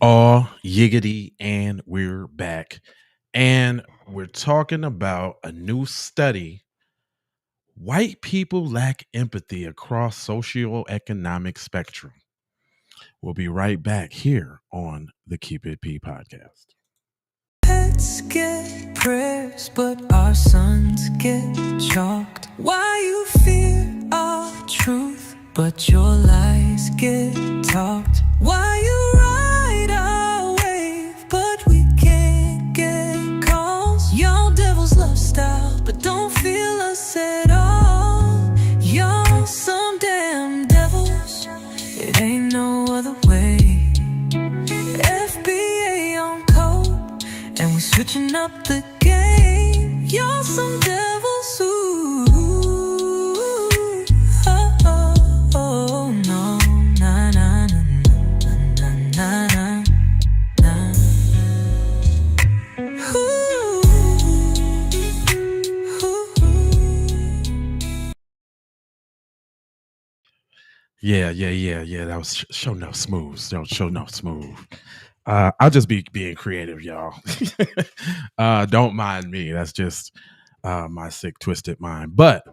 All yiggity, and we're back. And we're talking about a new study. White people lack empathy across socioeconomic spectrum. We'll be right back here on the Keep It P podcast. Pets get prayers, but our sons get chalked. Why you fear our truth, but your lies get talked? Why you ride our wave, but we can't get calls? Y'all devils love style, but don't feel us at all. Y'all some damn devils, it ain't no other way. FBA on code, and we switching up the game. Y'all some devils, ooh, oh, oh, oh, no, na, na, na, na, na, na, na. Ooh, ooh. Yeah. That was show no smooth. Show no smooth. I'll just be being creative, y'all. Don't mind me. That's just my sick, twisted mind. But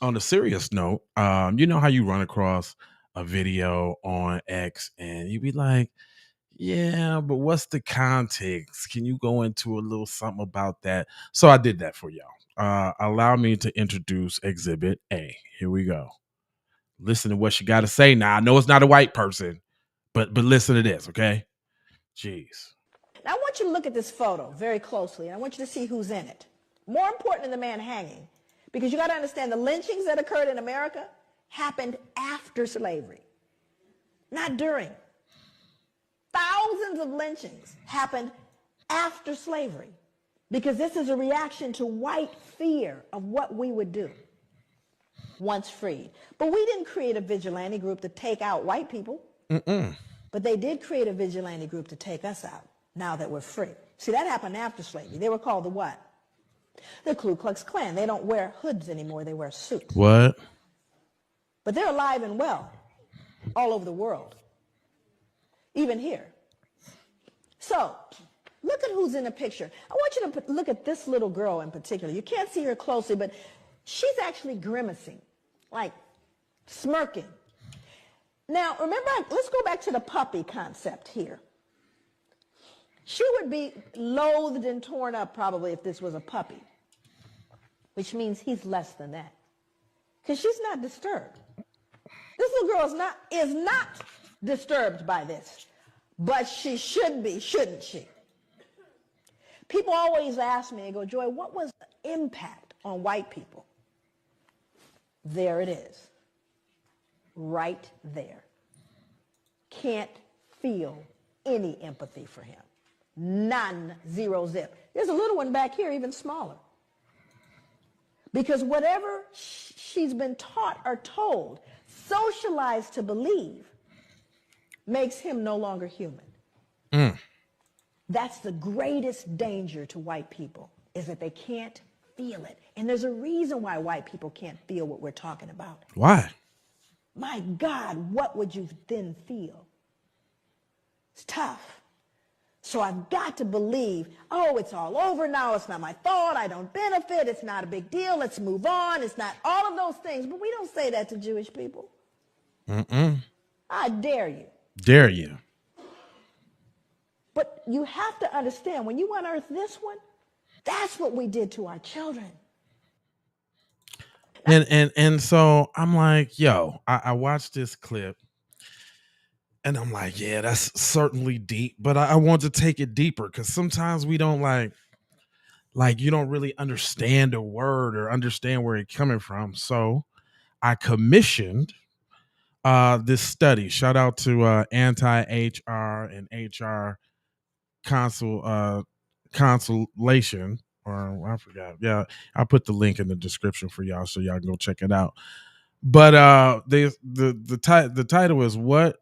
on a serious note, you know how you run across a video on X and you be like, yeah, but what's the context? Can you go into a little something about that? So I did that for y'all. Allow me to introduce Exhibit A. Here we go. Listen to what she got to say now. I know it's not a white person, but listen to this, okay? Jeez. Now, I want you to look at this photo very closely, and I want you to see who's in it. More important than the man hanging, because you got to understand the lynchings that occurred in America happened after slavery, not during. Thousands of lynchings happened after slavery, because this is a reaction to white fear of what we would do once freed. But we didn't create a vigilante group to take out white people. But they did create a vigilante group to take us out now that we're free. See, that happened after slavery. They were called the what? The Ku Klux Klan. They don't wear hoods anymore. They wear suits. What? But they're alive and well all over the world, even here. So look at who's in the picture. I want you to look at this little girl in particular. You can't see her closely, but she's actually grimacing, like smirking. Now, remember, let's go back to the puppy concept here. She would be loathed and torn up probably if this was a puppy, which means he's less than that, because she's not disturbed. This little girl is not disturbed by this, but she should be, shouldn't she? People always ask me, they go, Joy, what was the impact on white people? There it is. Right there. Can't feel any empathy for him. None, zero, zip. There's a little one back here, even smaller. Because whatever she's been taught or told, socialized to believe, makes him no longer human. That's the greatest danger to white people, is that they can't feel it. And there's a reason why white people can't feel what we're talking about. Why? My God, what would you then feel? It's tough. So I've got to believe, oh, it's all over now. It's not my fault. I don't benefit. It's not a big deal. Let's move on. It's not all of those things. But we don't say that to Jewish people. I dare you. Dare you. But you have to understand, when you unearth this one, that's what we did to our children. And so I'm like, yo, I watched this clip and I'm like, yeah, that's certainly deep, but I want to take it deeper, because sometimes we don't like you don't really understand a word or understand where it's coming from. So I commissioned this study. Shout out to anti-HR and HR consolation, or I forgot. Yeah, I'll put the link in the description for y'all so y'all can go check it out. But the title is what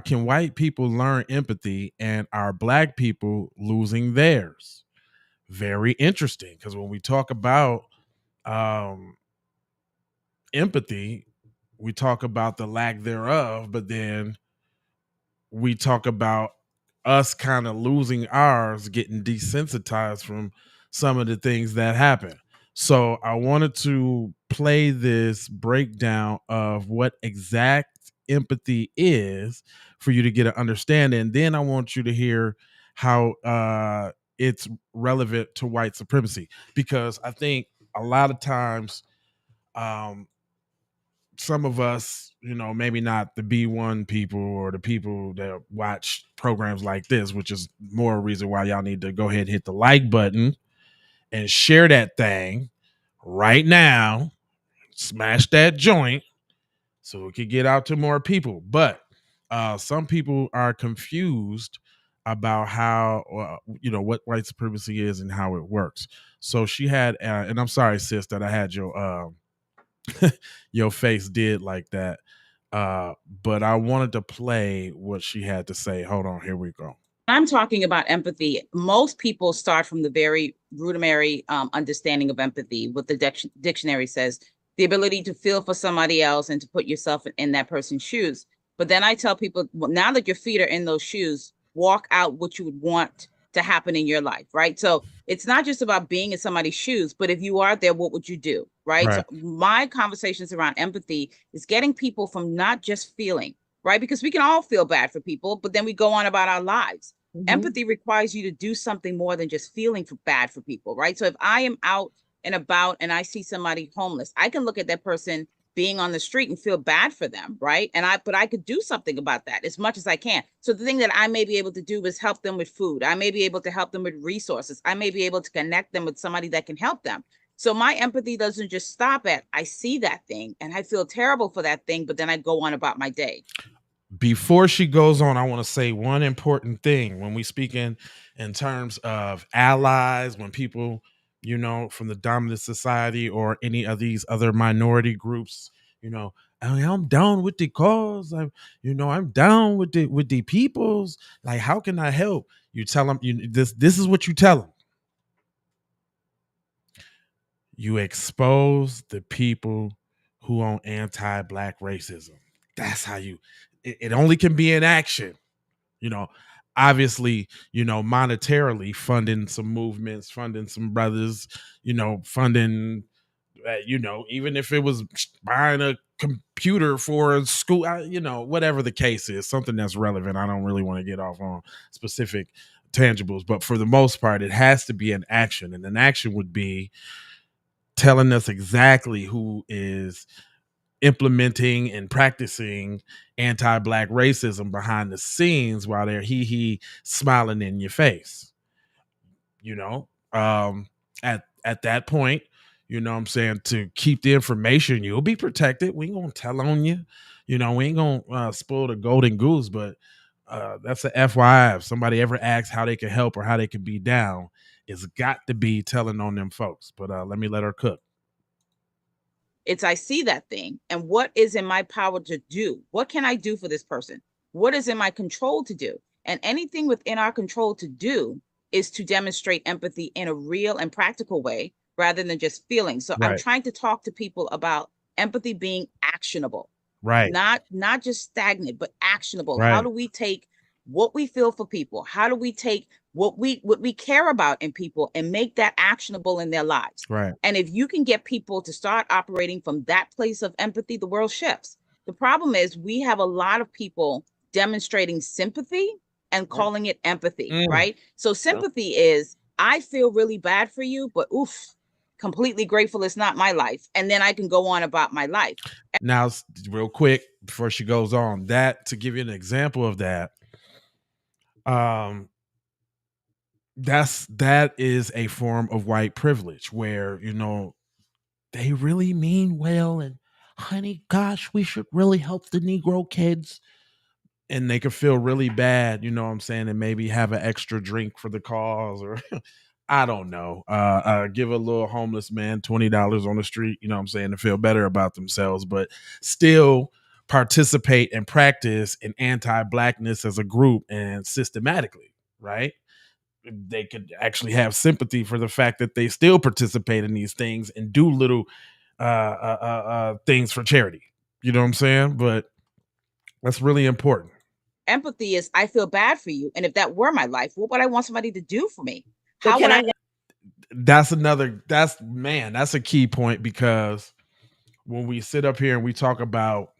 can white people learn empathy and are black people losing theirs? Very interesting, because when we talk about empathy, we talk about the lack thereof, but then we talk about us kind of losing ours, getting desensitized from some of the things that happen. So I wanted to play this breakdown of what exact empathy is for you to get an understanding. And then I want you to hear how it's relevant to white supremacy, because I think a lot of times um, some of us, maybe not the B1 people or the people that watch programs like this, which is more a reason why y'all need to go ahead and hit the like button and share that thing right now. Smash that joint so it could get out to more people. But some people are confused about how, what white supremacy is and how it works. So she had, and I'm sorry, sis, that I had your face did like that. But I wanted to play what she had to say. Hold on, here we go. I'm talking about empathy. Most people start from the very rudimentary understanding of empathy. What the dictionary says, the ability to feel for somebody else and to put yourself in that person's shoes. But then I tell people, well, now that your feet are in those shoes, walk out what you would want to happen in your life, right? So it's not just about being in somebody's shoes, but if you are there, what would you do, right? So my conversations around empathy is getting people from not just feeling, right? Because we can all feel bad for people, but then we go on about our lives. Empathy requires you to do something more than just feeling bad for people, right? So if I am out and about and I see somebody homeless, I can look at that person being on the street and feel bad for them, right? But I could do something about that as much as I can. So the thing that I may be able to do is help them with food. I may be able to help them with resources. I may be able to connect them with somebody that can help them. So my empathy doesn't just stop at, I see that thing and I feel terrible for that thing, but then I go on about my day. Before she goes on, I want to say one important thing when we speak in terms of allies, when people, from the dominant society or any of these other minority groups, I'm down with the cause. I'm down with the peoples. Like, how can I help? You tell them this is what you tell them. You expose the people who own anti-black racism. That's how it only can be in action. Obviously, monetarily funding some movements, funding some brothers, funding, even if it was buying a computer for a school, whatever the case is, something that's relevant. I don't really want to get off on specific tangibles, but for the most part, it has to be an action. And an action would be telling us exactly who is implementing and practicing anti-black racism behind the scenes while they're he smiling in your face. At that point, what I'm saying, to keep the information, you'll be protected. We ain't gonna tell on you. We ain't gonna spoil the golden goose, but that's a FYI. If somebody ever asks how they can help or how they can be down, it's got to be telling on them folks. But let her cook. It's, I see that thing and what is in my power to do? What can I do for this person? What is in my control to do? And anything within our control to do is to demonstrate empathy in a real and practical way rather than just feeling. So I'm trying to talk to people about empathy being actionable, right? Not just stagnant, but actionable. How do we take what we feel for people? How do we take what we care about in people and make that actionable in their lives? Right. And if you can get people to start operating from that place of empathy, the world shifts. The problem is we have a lot of people demonstrating sympathy and calling it empathy, right? So sympathy is, I feel really bad for you, but oof, completely grateful it's not my life. And then I can go on about my life. Now, real quick, before she goes on, that, to give you an example of that, that is a form of white privilege where, they really mean well, and honey, gosh, we should really help the Negro kids. And they could feel really bad, what I'm saying, and maybe have an extra drink for the cause, or I don't know, give a little homeless man $20 on the street, what I'm saying, to feel better about themselves, but still participate and practice in anti-blackness as a group and systematically, right? They could actually have sympathy for the fact that they still participate in these things and do little things for charity. You know what I'm saying? But that's really important. Empathy is I feel bad for you. And if that were my life, what would I want somebody to do for me? But How would I? That's a key point, because when we sit up here and we talk about,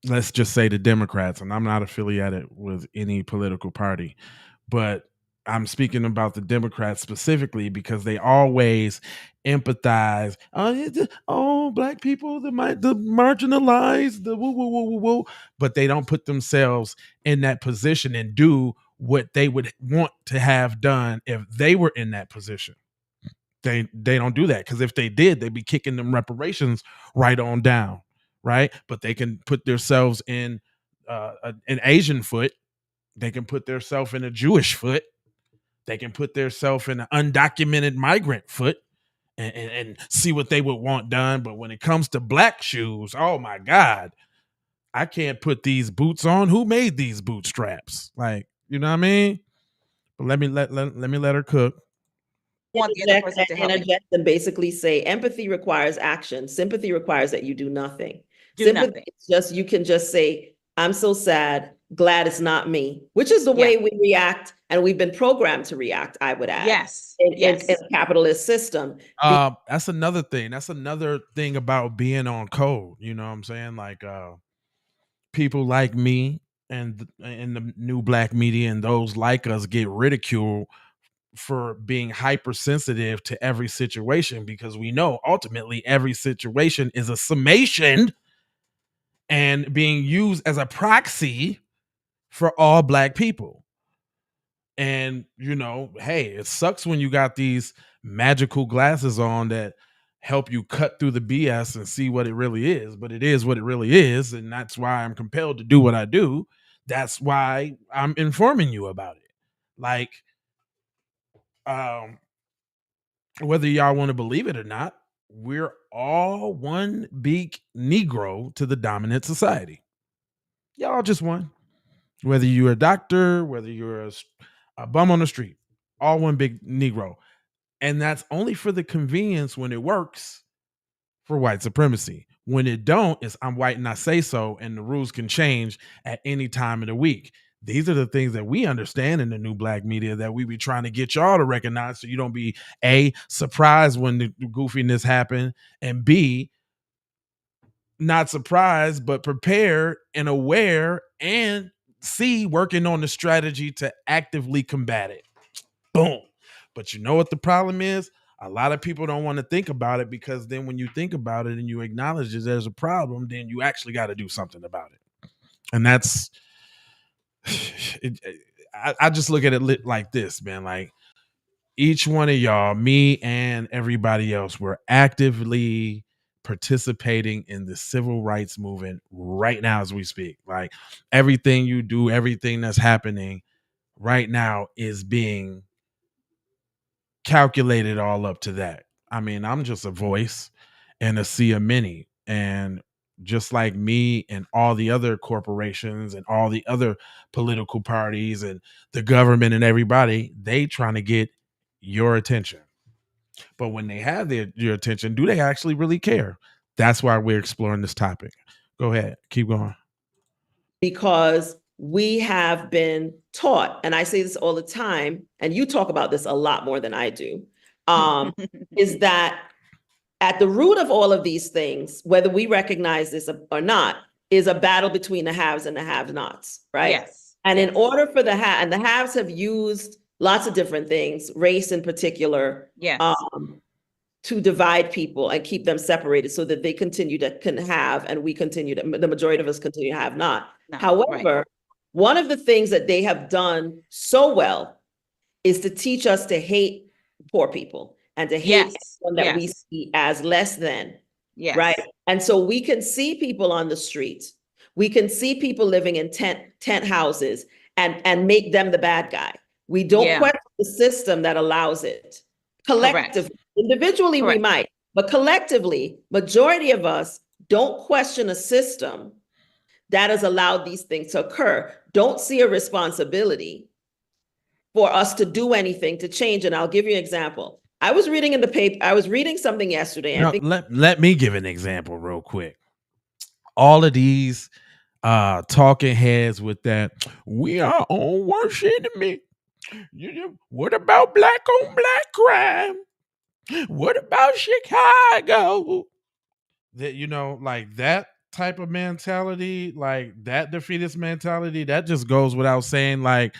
let's just say, the Democrats, and I'm not affiliated with any political party, but I'm speaking about the Democrats specifically because they always empathize. Oh, black people, the marginalized, the woo, woo, woo, woo, woo. But they don't put themselves in that position and do what they would want to have done if they were in that position. They don't do that, because if they did, they'd be kicking them reparations right on down, right? But they can put themselves in an Asian foot. They can put themselves in a Jewish foot. They can put themselves in an undocumented migrant foot and see what they would want done. But when it comes to black shoes, oh my God, I can't put these boots on. Who made these bootstraps? Like, you know what I mean? But let me let her cook. Want the other person to help me. Interject and basically say empathy requires action. Sympathy requires that you do nothing. Do Sympathy nothing. is just, you can just say, I'm so sad, glad it's not me, which is the way we react, and we've been programmed to react, I would add. Yes. In Yes. a capitalist system. That's another thing. That's another thing about being on code. You know what I'm saying? Like people like me and the new black media and those like us get ridiculed for being hypersensitive to every situation, because we know ultimately every situation is a summation and being used as a proxy for all black people. And, you know, hey, it sucks when you got these magical glasses on that help you cut through the BS and see what it really is, but it is what it really is. And that's why I'm compelled to do what I do. That's why I'm informing you about it. Like, whether y'all want to believe it or not, we're all one big Negro to the dominant society. Y'all just one. Whether you're a doctor, whether you're a bum on the street, all one big Negro. And that's only for the convenience when it works for white supremacy. When it don't, it's I'm white and I say so, and the rules can change at any time of the week. These are the things that we understand in the new black media that we be trying to get y'all to recognize, so you don't be A, surprised when the goofiness happen, and B, not surprised, but prepared and aware, and C, working on the strategy to actively combat it. Boom. But you know what the problem is? A lot of people don't want to think about it, because then when you think about it and you acknowledge that there's a problem, then you actually got to do something about it. And that's, I just look at it like this, man. Like, each one of y'all, me and everybody else, we're actively participating in the civil rights movement right now as we speak. Like, everything you do, everything that's happening right now is being calculated all up to that. I mean, I'm just a voice and a sea of many. And just like me and all the other corporations and all the other political parties and the government and everybody, they trying to get your attention. But when they have your attention, do they actually really care? That's why we're exploring this topic. Go ahead. Keep going. Because we have been taught, and I say this all the time, and you talk about this a lot more than I do, is that at the root of all of these things, whether we recognize this or not, is a battle between the haves and the have-nots, right? Yes. And in order for the haves have used lots of different things, race in particular, Yes. To divide people and keep them separated so that they continue to can have, and we continue to, the majority of us continue to have not. No, However, right. One of the things that they have done so well is to teach us to hate poor people and to hate everyone that we see as less than. Yes. Right. And so we can see people on the street. We can see people living in tent houses and make them the bad guy. We don't question the system that allows it. Collectively, individually, we might, but collectively, majority of us don't question a system that has allowed these things to occur. Don't see a responsibility for us to do anything to change. And I'll give you an example. I was reading in the paper, I was reading something yesterday. Let me give an example real quick. All of these talking heads with that. We are our own worst enemy. What about black on black crime? What about Chicago? That, like that type of mentality, like that defeatist mentality, that just goes without saying. Like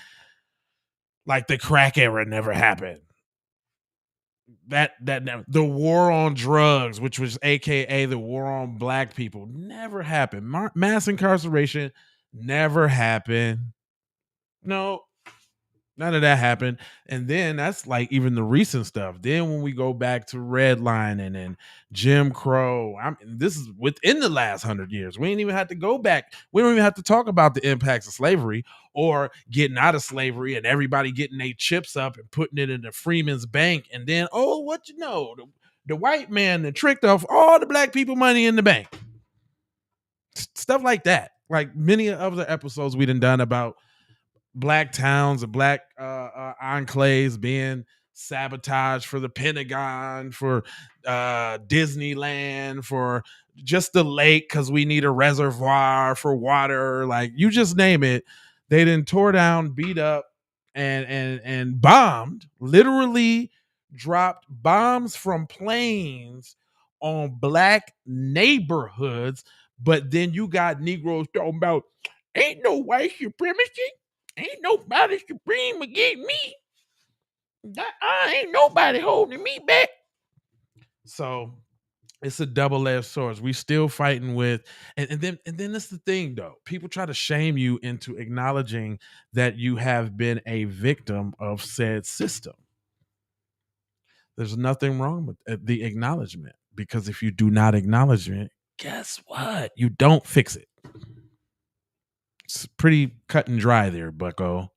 the crack era never happened. That the war on drugs, which was AKA the war on black people, never happened. Mass incarceration never happened. No, none of that happened. And then that's like even the recent stuff. Then when we go back to redlining and Jim Crow, this is within the last 100 years. We ain't even have to go back. We don't even have to talk about the impacts of slavery or getting out of slavery and everybody getting their chips up and putting it in the Freeman's Bank. And then, the white man that tricked off all the black people money in the bank. Stuff like that. Like many of the episodes we done about black towns and black enclaves being sabotaged for the Pentagon, for Disneyland, for just the lake because we need a reservoir for water. Like you just name it. They then tore down, beat up, and bombed. Literally dropped bombs from planes on black neighborhoods. But then you got Negroes talking about ain't no white supremacy. Ain't nobody supreme against me. Ain't nobody holding me back. So it's a double-edged sword. We still fighting with, and then that's the thing though. People try to shame you into acknowledging that you have been a victim of said system. There's nothing wrong with the acknowledgement, because if you do not acknowledge it, guess what? You don't fix it. It's pretty cut and dry there, bucko.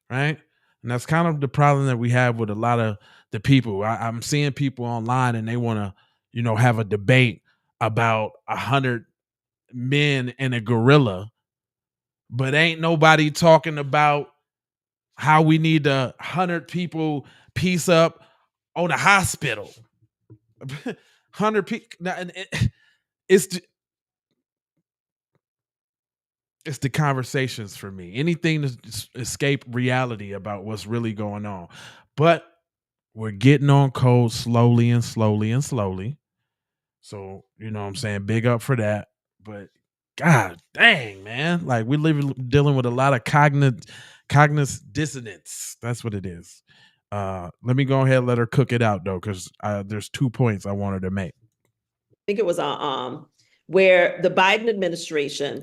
Right? And that's kind of the problem that we have with a lot of the people. I'm seeing people online and they want to, have a debate about 100 men and a gorilla, but ain't nobody talking about how we need 100 people piece up on a hospital. 100 people. It's the conversations for me. Anything to escape reality about what's really going on. But we're getting on code slowly and slowly and slowly. So, you know what I'm saying? Big up for that. But God dang, man. Like we're dealing with a lot of cognitive dissonance. That's what it is. Let me go ahead and let her cook it out though, because there's 2 points I wanted to make. I think it was where the Biden administration.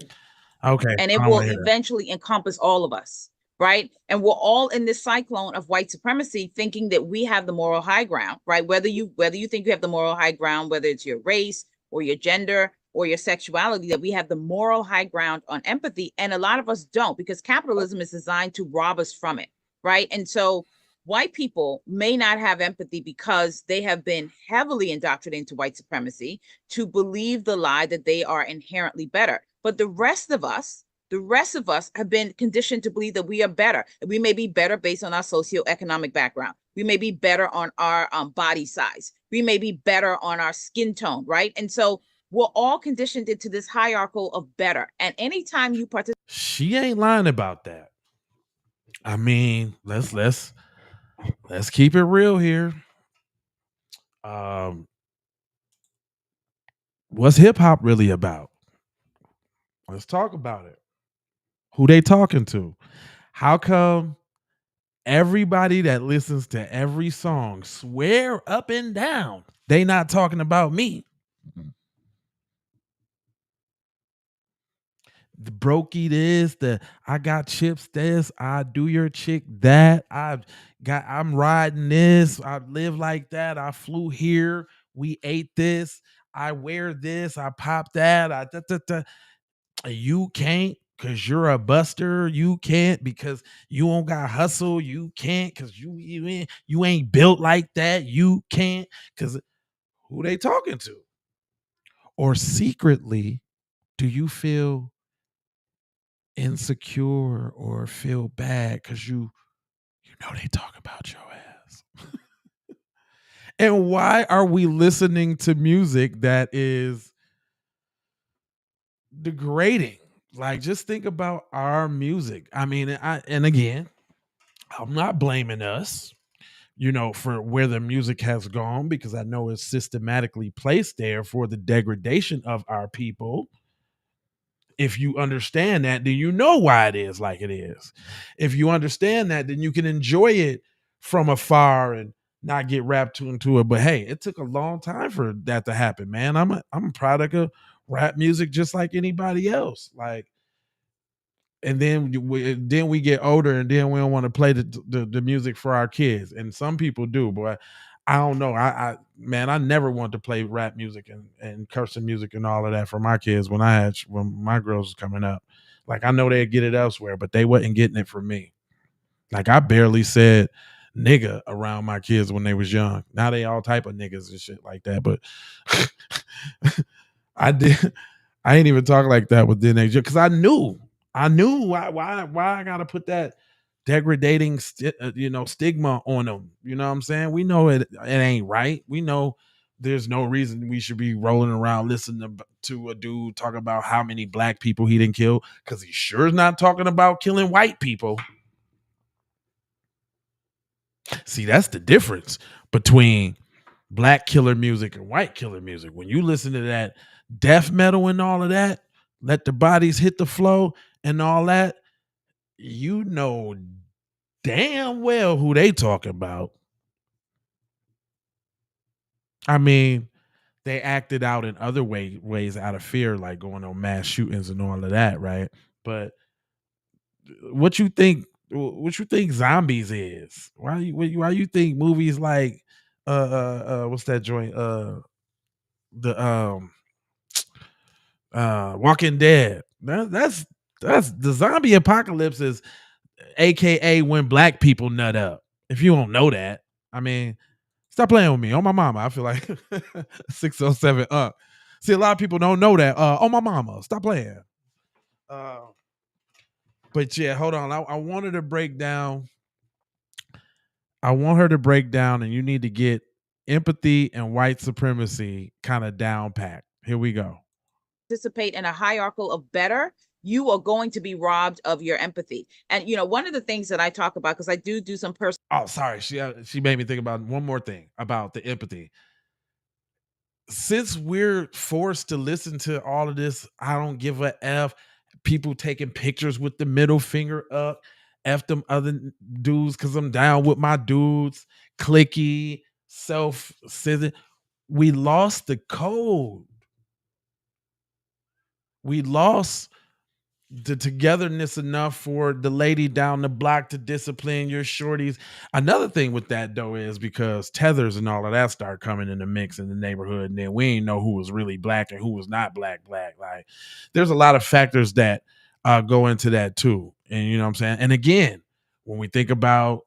Okay. And it will eventually encompass all of us, right? And we're all in this cyclone of white supremacy, thinking that we have the moral high ground, right? Whether you think you have the moral high ground, whether it's your race or your gender or your sexuality, that we have the moral high ground on empathy. And a lot of us don't, because capitalism is designed to rob us from it, right? And so white people may not have empathy because they have been heavily indoctrinated into white supremacy to believe the lie that they are inherently better. But the rest of us have been conditioned to believe that we are better. We may be better based on our socioeconomic background. We may be better on our body size. We may be better on our skin tone, right? And so we're all conditioned into this hierarchy of better. And anytime you participate, she ain't lying about that. I mean, let's keep it real here. What's hip hop really about? Let's talk about it. Who they talking to? How come everybody that listens to every song swear up and down they not talking about me? The brokey this, the I got chips this, I do your chick that, I'm riding this, I live like that, I flew here, we ate this, I wear this, I pop that, you can't because you're a buster, you can't because you don't got hustle, you can't because you ain't built like that, you can't because who they talking to? Or secretly, do you feel insecure or feel bad because you know they talk about your ass? And why are we listening to music that is degrading Like, just think about our music. I mean, and again, I'm not blaming us, for where the music has gone, because I know it's systematically placed there for the degradation of our people. If you understand that, then you know why it is like it is. If you understand that, then you can enjoy it from afar and not get wrapped into it. But hey, it took a long time for that to happen, man. I'm a product of rap music just like anybody else. Like, and then we get older, and then we don't want to play the music for our kids, and some people do, but I don't know. Man, I never wanted to play rap music and cursing music and all of that for my kids when my girls was coming up. Like, I know they'd get it elsewhere, but they wasn't getting it from me. Like, I barely said nigga around my kids when they was young. Now they all type of niggas and shit like that, but I did. I ain't even talk like that with teenagers because I knew why I gotta put that degrading stigma on them. You know what I'm saying? We know it ain't right. We know there's no reason we should be rolling around listening to a dude talk about how many black people he didn't kill, because he sure is not talking about killing white people. See, that's the difference between black killer music and white killer music. When you listen to that death metal and all of that, let the bodies hit the flow and all that, you know damn well who they talking about. I mean, they acted out in other ways out of fear, like going on mass shootings and all of that, right? But what you think? What you think zombies is? Why you think movies like what's that joint? The Walking Dead. That's the zombie apocalypse is AKA when black people nut up. If you don't know that, I mean, stop playing with me. On my mama. I feel like 607 up. See, a lot of people don't know that. On my mama. Stop playing. But yeah, hold on. I want her to break down. I want her to break down, and you need to get empathy and white supremacy kind of down packed. Here we go. Participate in a hierarchical of better, you are going to be robbed of your empathy. And one of the things that I talk about, because I do some personal. Oh, sorry. She made me think about one more thing about the empathy. Since we're forced to listen to all of this, I don't give a F, people taking pictures with the middle finger up, F them other dudes because I'm down with my dudes, clicky, self-centered. We lost the code. We lost the togetherness enough for the lady down the block to discipline your shorties. Another thing with that though is because tethers and all of that start coming in the mix in the neighborhood, and then we ain't know who was really black and who was not black. Like, there's a lot of factors that go into that too. And you know what I'm saying? And again, when we think about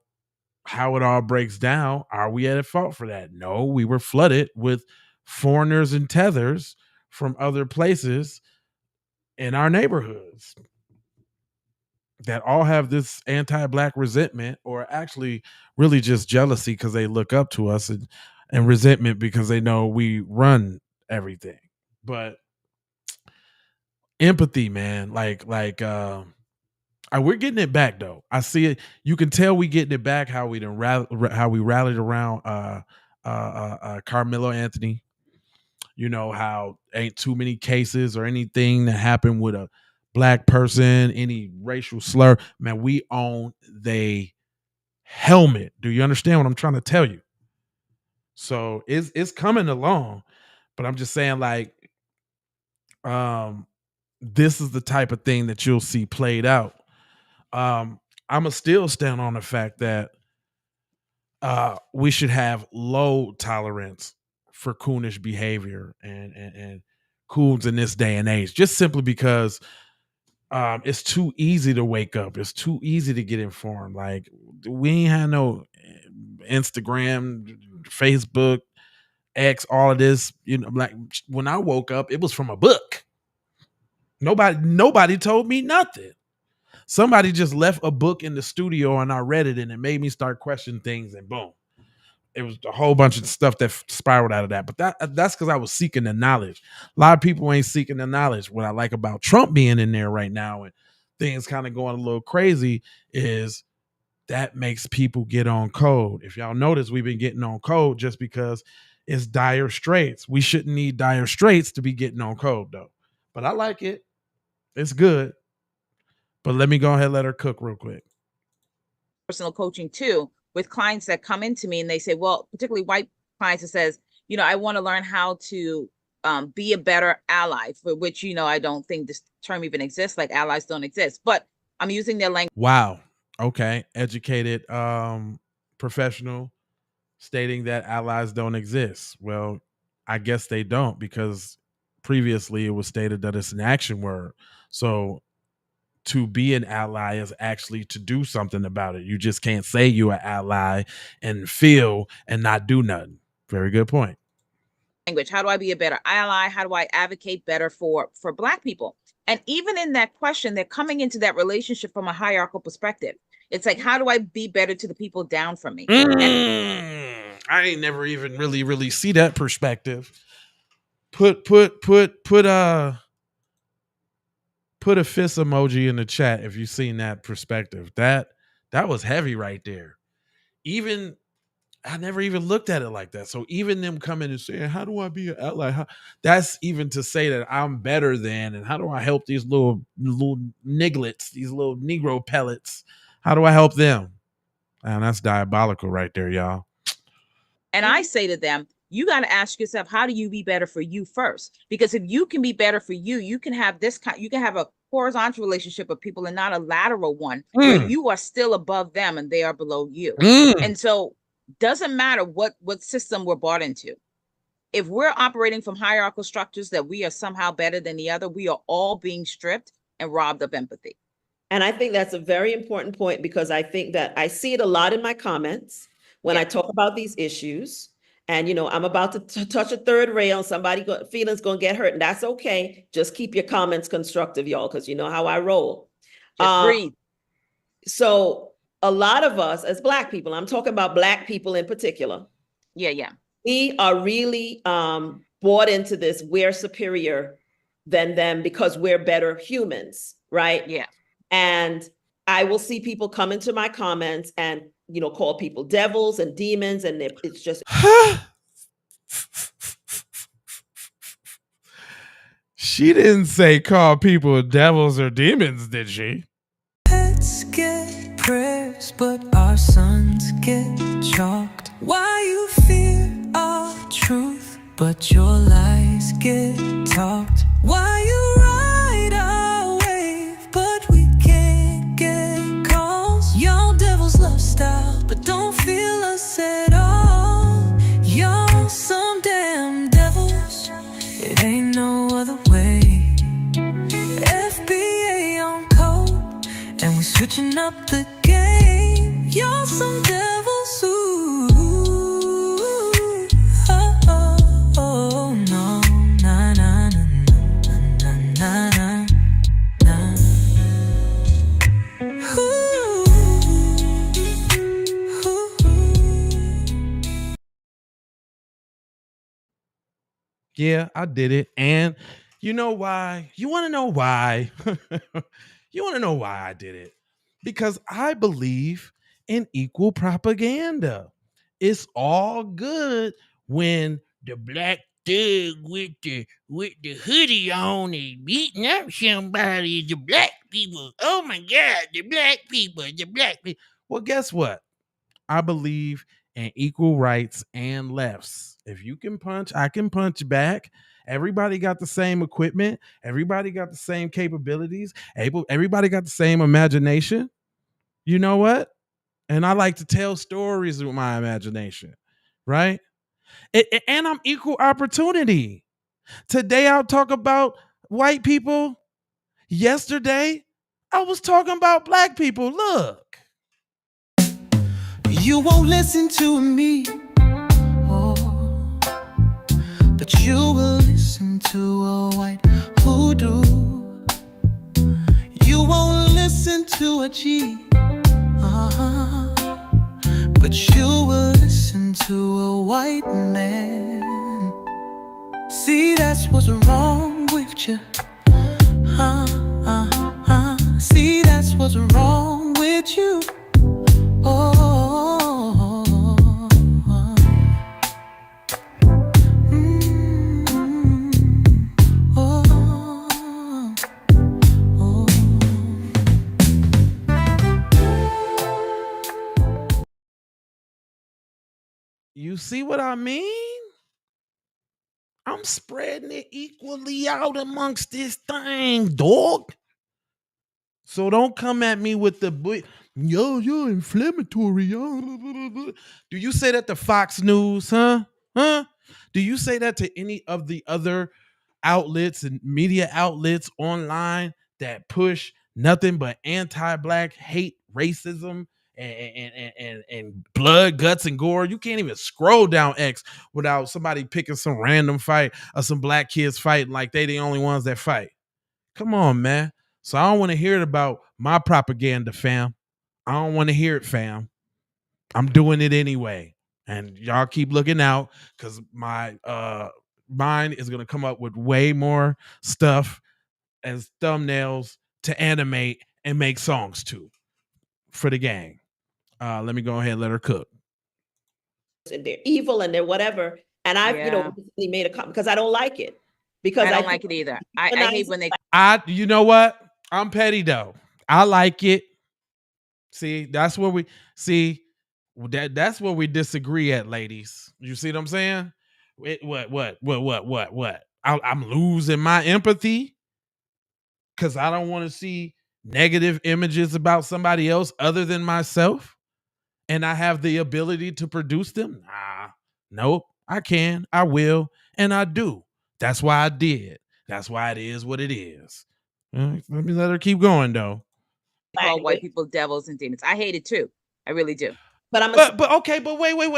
how it all breaks down, are we at fault for that? No, we were flooded with foreigners and tethers from other places in our neighborhoods that all have this anti-black resentment, or actually really just jealousy because they look up to us, and resentment because they know we run everything. But empathy, man, we're getting it back though. I see it. You can tell we getting it back. How we rallied around Carmelo Anthony. You know how ain't too many cases or anything that happened with a black person, any racial slur. Man, we own the helmet. Do you understand what I'm trying to tell you? So it's coming along, but I'm just saying, like, this is the type of thing that you'll see played out. I'ma still stand on the fact that we should have low tolerance for coonish behavior and coons in this day and age, just simply because it's too easy to wake up. It's too easy to get informed. Like, we ain't had no Instagram, Facebook, X, all of this. Like, when I woke up, it was from a book. Nobody told me nothing. Somebody just left a book in the studio and I read it, and it made me start questioning things, and boom. it was a whole bunch of stuff that spiraled out of that. But that's because I was seeking the knowledge. A lot of people ain't seeking the knowledge. What I like about Trump being in there right now and things kind of going a little crazy is that makes people get on code. If y'all notice, we've been getting on code just because it's dire straits. We shouldn't need dire straits to be getting on code, though. But I like it. It's good. But let me go ahead and let her cook real quick. Personal coaching too, with clients that come into me and they say, well, particularly white clients that says, I want to learn how to be a better ally, for which, I don't think this term even exists, like allies don't exist, but I'm using their language. Wow. Okay. Educated professional stating that allies don't exist. Well, I guess they don't, because previously it was stated that it's an action word. So to be an ally is actually to do something about it. You just can't say you're an ally and feel and not do nothing. Very good point. Language. How do I be a better ally? How do I advocate better for Black people? And even in that question, they're coming into that relationship from a hierarchical perspective. It's like, how do I be better to the people down from me? I ain't never even really see that perspective. Put a fist emoji in the chat if you've seen that perspective. That was heavy right there. Even I never even looked at it like that. So even them coming and saying, how do I be an ally? That's even to say that I'm better than, and how do I help these little nigglets, these little Negro pellets? How do I help them? And that's diabolical right there, y'all. And I say to them, you got to ask yourself, how do you be better for you first? Because if you can be better for you, you can have you can have a horizontal relationship with people and not a lateral one where you are still above them and they are below you. And so doesn't matter what system we're bought into. If we're operating from hierarchical structures that we are somehow better than the other, we are all being stripped and robbed of empathy. And I think that's a very important point, because I think that I see it a lot in my comments when I talk about these issues. And, I'm about to touch a third rail, somebody feelings going to get hurt, and that's okay. Just keep your comments constructive, y'all, because you know how I roll. Just breathe. So a lot of us as Black people, I'm talking about Black people in particular. Yeah. We are really bought into this, we're superior than them because we're better humans, right? Yeah. And I will see people come into my comments and, call people devils and demons. And it's just. She didn't say call people devils or demons, did she? Let's get prayers, but our sons get chalked. Why you fear our truth, but your lies get talked? Why you ride our wave, but we can't get calls? Y'all devils love style, but don't feel us at all. Y'all some damn devils, it ain't no other way. FBA on code, and we switching up the game. Y'all some devils, ooh, oh, no, nah, nah, nah, nah, nah, Yeah, I did it. And you know why? You want to know why? You want to know why I did it? Because I believe in equal propaganda. It's all good when the black thug with the hoodie on is beating up somebody. The black people. Oh my God, the black people. Well, guess what? I believe in equal rights and lefts. If you can punch, I can punch back. Everybody got the same equipment. Everybody got the same capabilities. Everybody got the same imagination. You know what? And I like to tell stories with my imagination, right? And I'm equal opportunity. Today I'll talk about white people. Yesterday I was talking about Black people. Look. You won't listen to me, oh, but you will listen to a white hoodoo. You won't listen to a G, but you will listen to a white man. See, that's what's wrong with you. See, that's what's wrong with you. Oh, You see what I mean? I'm spreading it equally out amongst this thing, dog. So don't come at me with the you're inflammatory. Do you say that to Fox News, huh? Huh? Do you say that to any of the other outlets and media outlets online that push nothing but anti-black hate, racism, and blood, guts, and gore? You can't even scroll down X without somebody picking some random fight or some black kids fighting like they the only ones that fight. Come on, man. So I don't want to hear it about my propaganda, fam. I don't want to hear it, fam. I'm doing it anyway. And y'all keep looking out because my mind is gonna come up with way more stuff as thumbnails to animate and make songs to for the gang. Let me go ahead and let her cook. And they're evil and they're whatever. And I've, recently made a comment because I don't like it. Because I don't like it either. I hate when they. You know what? I'm petty though. I like it. See, that's where we see that's where we disagree at, ladies. You see what I'm saying? What? I'm losing my empathy because I don't want to see negative images about somebody else other than myself, and I have the ability to produce them. Nope. I can, I will, and I do. That's why I did. That's why it is what it is. Let me let her keep going though. Call white people devils and demons. I hate it too. I really do. But okay, but wait. Let's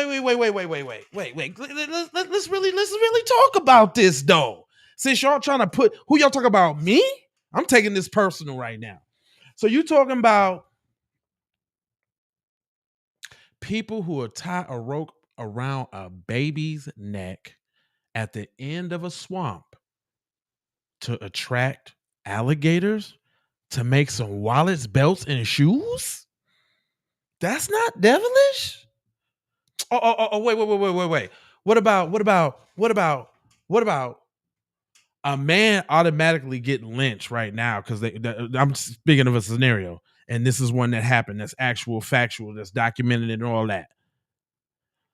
really talk about this though. Since y'all trying to put who y'all talking about, me? I'm taking this personal right now. So you talking about people who are tie a rope around a baby's neck at the end of a swamp to attract alligators to make some wallets, belts, and shoes? That's not devilish? Oh, wait. What about a man automatically getting lynched right now? Because I'm speaking of a scenario, and this is one that happened. That's actual, factual, that's documented and all that.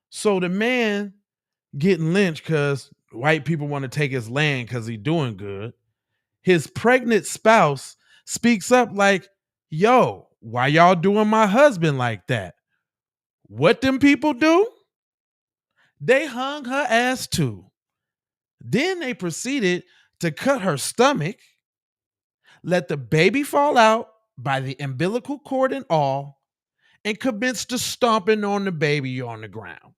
So the man getting lynched because white people want to take his land because he's doing good. His pregnant spouse speaks up like, yo, why y'all doing my husband like that? What them people do? They hung her ass too. Then they proceeded to cut her stomach, let the baby fall out by the umbilical cord and all, and commenced to stomping on the baby on the ground.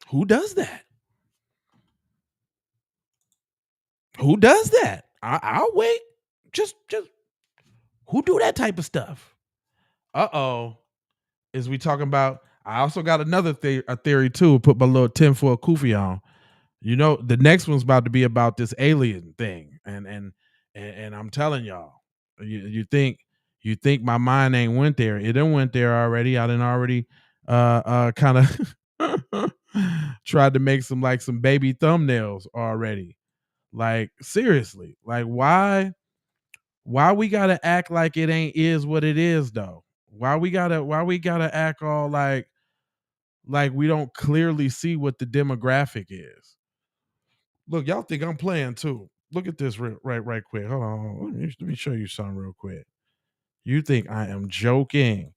Who does that? Who does that? I'll wait. Just who do that type of stuff? Uh-oh. Is we talking about? I also got another theory too. Put my little tinfoil kufi on. You know, the next one's about to be about this alien thing, and I'm telling y'all, you think my mind ain't went there? It done went there already. I done already kind of tried to make some baby thumbnails already. Like seriously, like why we gotta act like it ain't is what it is though? Why we gotta act all like we don't clearly see what the demographic is? Look, y'all think I'm playing too. Look at this right quick. Hold on. Let me show you something real quick. You think I am joking?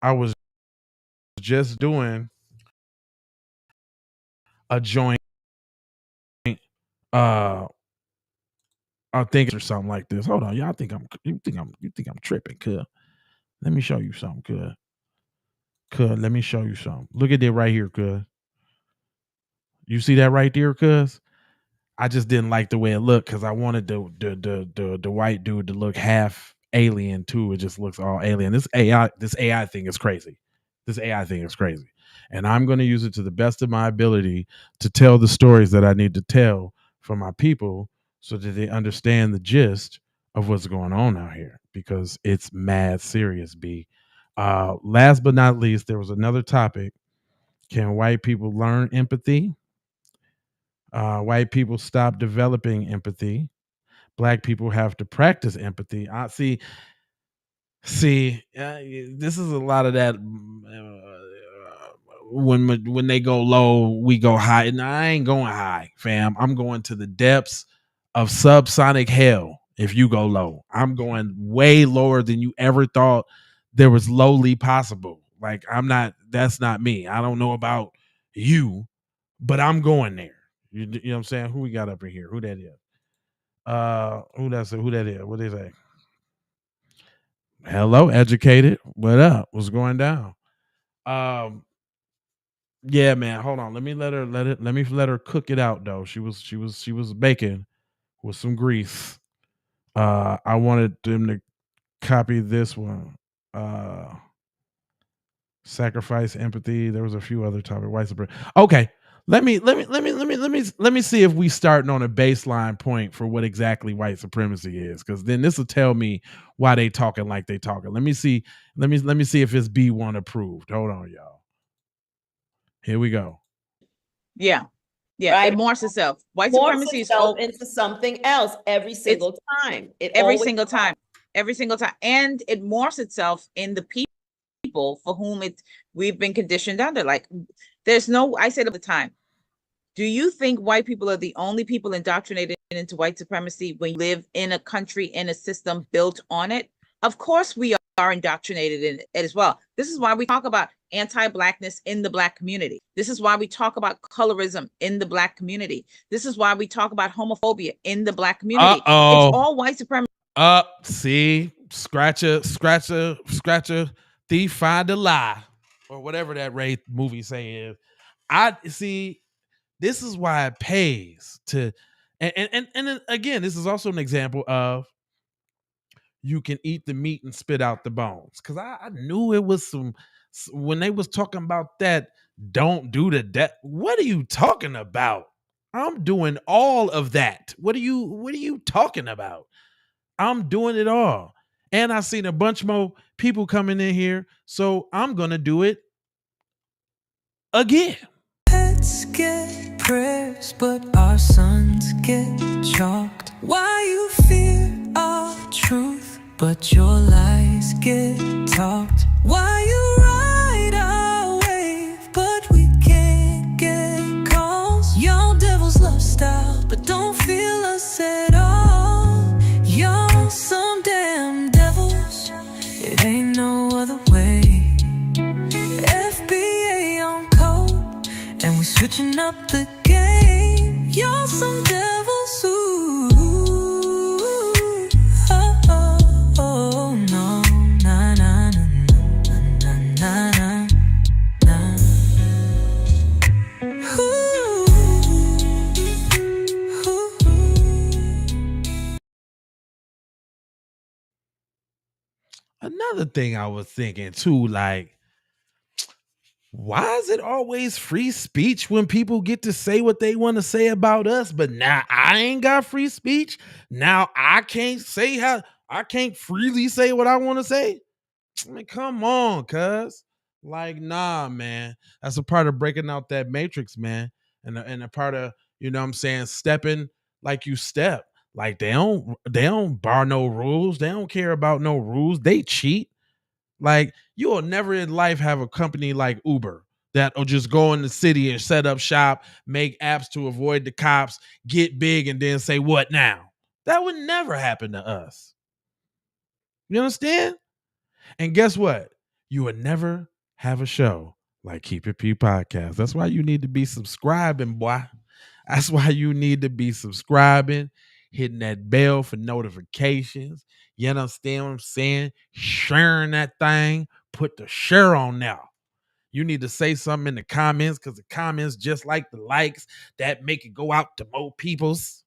I was just doing a joint I think or something like this. Hold on. Y'all think you think I'm tripping, cuz. Let me show you something, cuz. Let me show you something. Look at it right here, cuz. You see that right there, cuz? I just didn't like the way it looked because I wanted the white dude to look half alien too. It just looks all alien. This AI thing is crazy. This AI thing is crazy. And I'm going to use it to the best of my ability to tell the stories that I need to tell for my people so that they understand the gist of what's going on out here, because it's mad serious, B. Last but not least, there was another topic. Can white people learn empathy? White people stop developing empathy. Black people have to practice empathy. I see. This is a lot of that. When they go low, we go high. And I ain't going high, fam. I'm going to the depths of subsonic hell. If you go low, I'm going way lower than you ever thought there was lowly possible. Like, I'm not. That's not me. I don't know about you, but I'm going there. You know what I'm saying? Who we got up in here? Who that is? Who that is? What they say? Hello, educated. What up? What's going down? Um, yeah, man. Hold on. Let me let her cook it out though. She was baking with some grease. I wanted them to copy this one. Sacrifice, empathy. There was a few other topics. White supremacy. Okay. Let me see if we starting on a baseline point for what exactly white supremacy is, because then this will tell me why they talking like they talking. Let me see. Let me see if it's B1 approved. Hold on, y'all. Here we go. Yeah. Yeah, right? it morphs itself. White Morphs supremacy is itself into something else every single time. Every single time. And it morphs itself in the people for whom we've been conditioned under. Like, there's no, I say it all the time. Do you think white people are the only people indoctrinated into white supremacy when you live in a country, in a system built on it? Of course we are indoctrinated in it as well. This is why we talk about anti-blackness in the Black community. This is why we talk about colorism in the Black community. This is why we talk about homophobia in the Black community. Uh-oh. It's all white supremacy. See, scratcher, thief, find a lie, or whatever that Ray movie say is. I see. This is why it pays to, and again, this is also an example of you can eat the meat and spit out the bones. Because I knew it was when they was talking about that. Don't do the death. What are you talking about? I'm doing all of that. What are you talking about? I'm doing it all. And I've seen a bunch more people coming in here, so I'm gonna do it again. Let's get prayers, but our sons get chalked. Why you fear our truth, but your lies get talked? Why you ride our wave, but we can't get calls? Y'all devils love style, but don't feel us at all. Y'all some damn devils, it ain't no other way. FBA on code, and we switching up the game. Y'all some devils, ooh, oh, oh, oh, no, na, na, na, na, na, na, na. Ooh, ooh. Another thing I was thinking too, like, why is it always free speech when people get to say what they want to say about us? But now I ain't got free speech. Now I can't freely say what I want to say. I mean, come on, cuz. Like, nah, man. That's a part of breaking out that matrix, man. And a part of, you know what I'm saying, stepping like you step. Like, they don't bar no rules. They don't care about no rules. They cheat. Like, you will never in life have a company like Uber that'll just go in the city and set up shop, make apps to avoid the cops, get big, and then say, what now? That would never happen to us. You understand? And guess what? You would never have a show like Keep It P Podcast. That's why you need to be subscribing, boy. That's why you need to be subscribing, hitting that bell for notifications. You understand what I'm saying? Sharing that thing. Put the share on now. You need to say something in the comments, because the comments, just like the likes, that make it go out to more peoples.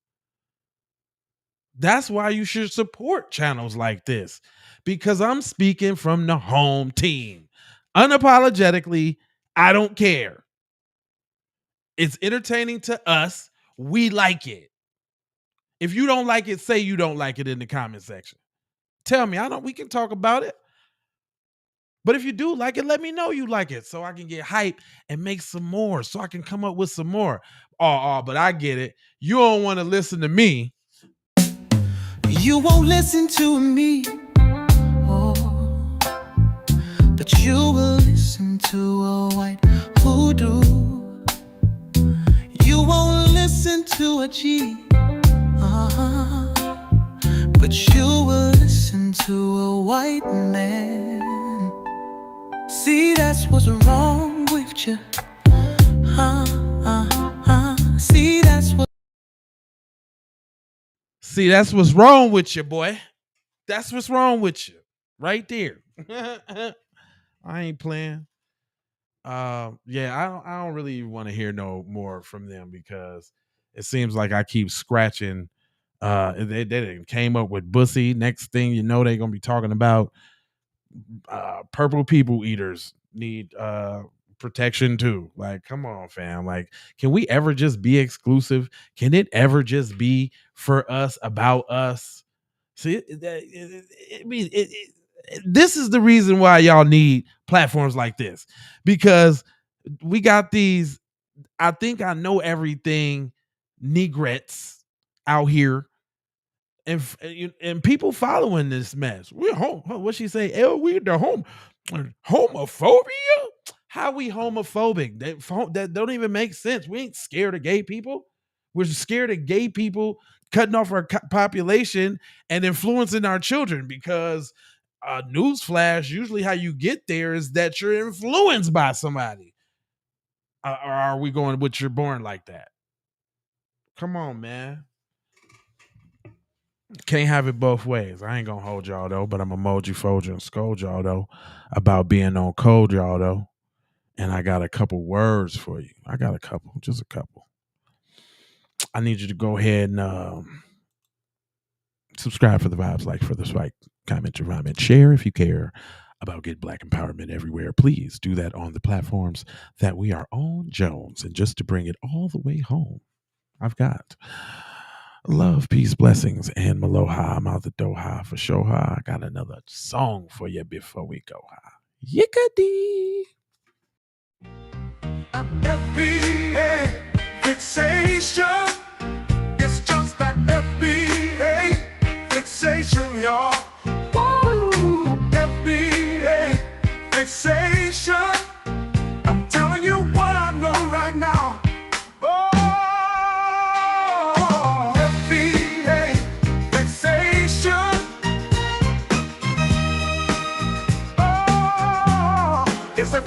That's why you should support channels like this, because I'm speaking from the home team. Unapologetically, I don't care. It's entertaining to us. We like it. If you don't like it, say you don't like it in the comment section. Tell me. We can talk about it. But if you do like it, let me know you like it so I can get hype and make some more, so I can come up with some more. But I get it. You don't want to listen to me. You won't listen to me, oh, but you will listen to a white hoodoo. You won't listen to a G, but you will listen to a white man. See, that's what's wrong with you. See, that's what's wrong with you, boy. That's what's wrong with you. Right there. I ain't playing. Yeah, I don't really want to hear no more from them, because it seems like I keep scratching. They came up with Bussy. Next thing you know, they're gonna be talking about purple people eaters need protection too. Like, come on, fam. Like, can we ever just be exclusive? Can it ever just be for us, about us? See, this is the reason why y'all need platforms like this, because we got these, I think I know everything, Negrets out here, and people following this mess. We're home. What she say? We the home homophobia. How we homophobic? That don't even make sense. We ain't scared of gay people. We're scared of gay people cutting off our population and influencing our children, because newsflash, usually how you get there is that you're influenced by somebody. Or are we going with you're born like that? Come on, man. Can't have it both ways. I ain't gonna hold y'all though, but I'm gonna mold you, fold you, and scold y'all though about being on code, y'all though. And I got a couple words for you. I got a couple, just a couple. I need you to go ahead and subscribe for the vibes, like for the spike, comment your rhyme, share if you care about getting Black empowerment everywhere. Please do that on the platforms that we are on, Jones. And just to bring it all the way home, I've got love, peace, blessings, and maloha. I'm out the doha for shoha. I got another song for you before we go. Yickety. FBA fixation. It's just that FBA fixation, y'all. Woo! FBA fixation. I'm telling you what I know right now. Oh, FBA fixation. Oh, it's a